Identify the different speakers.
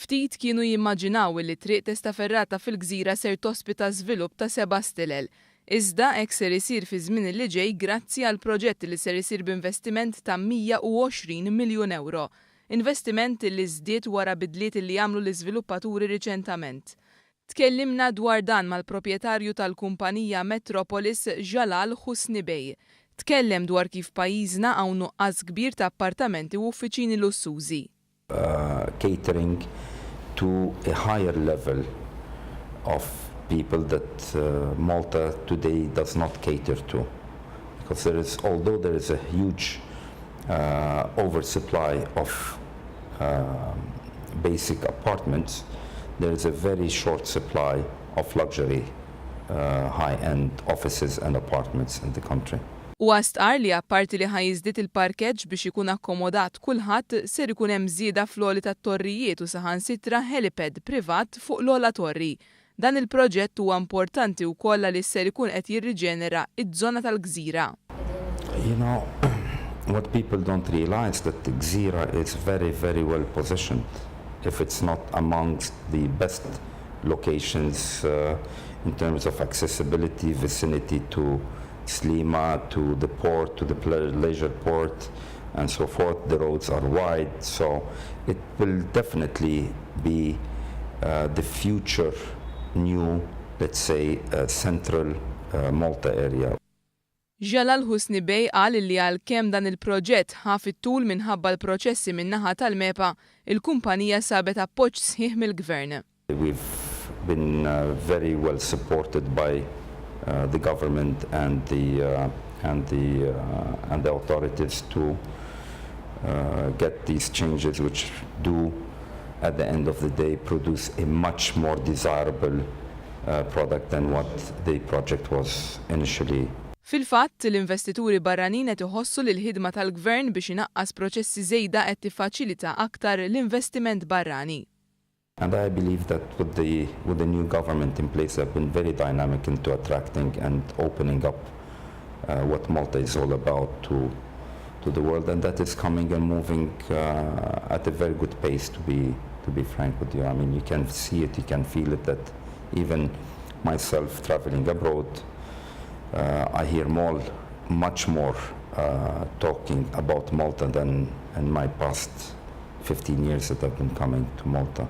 Speaker 1: Ftit kienu jimmaġinaw li triq testa ferrata fil-Gżira ser tospita żvilupp ta' 7 stilel. Iżda hekk ser isir fi żmien li ġej grazzi għal proġett li ser isir b'investiment ta' 120 miljun euro. Investiment li żdied wara bidliet li jagħmlu l-iżviluppaturi riċentament. Tkellimna dwar dan mal-proprjetarju tal-kumpanija Metropolis Jalal Husni Bey. Tkellem dwar kif pajjiżna hawn nuqqas kbir ta' appartamenti u uffiċini lussużi.
Speaker 2: Catering to a higher level of people that Malta today does not cater to, because although there is a huge oversupply of basic apartments, there is a very short supply of luxury high-end offices and apartments in the country.
Speaker 1: U għastqar li apparti li ħajjiżdied il-parkeġġ biex ikun akkomodat kulħadd ser ikun hemm żieda fl-għoli tat-torrijiet u saħansitra helipad privat fuq l-ogħla torri. Dan il-proġett huwa importanti wkoll li ser ikun qed jirriġenera iż-żona tal-Gżira.
Speaker 2: You know, what people don't realize that the Gżira is very, very well positioned. If it's not amongst the best locations in terms of accessibility, vicinity to Slima, to the port, to the leisure port, and so forth. The roads are wide, so it will definitely be the future new, let's say, central Malta area.
Speaker 1: Jalal Husni Bey qal li għalkemm dan il-proġett ħaf it-tul minħabba l-proċessi min-naħa tal-MEPA, il-kumpanija sabet appoġġ sħiħ mill-Gvern.
Speaker 2: We've been very well supported by the government and the authorities to get these changes, which do, at the end of the day, produce a much more desirable product than what the project was initially.
Speaker 1: Fil-fatt, l-investituri barranin qed iħossu li l-ħidma tal-Gvern biex inaqqas proċessi żejda qed tiffaċilita aktar l-investiment barrani.
Speaker 2: And I believe that with the new government in place, they've been very dynamic into attracting and opening up what Malta is all about to the world, and that is coming and moving at a very good pace. To be frank with you, I mean, you can see it, you can feel it. That even myself traveling abroad, I hear much more talking about Malta than in my past 15 years that I've been coming to Malta.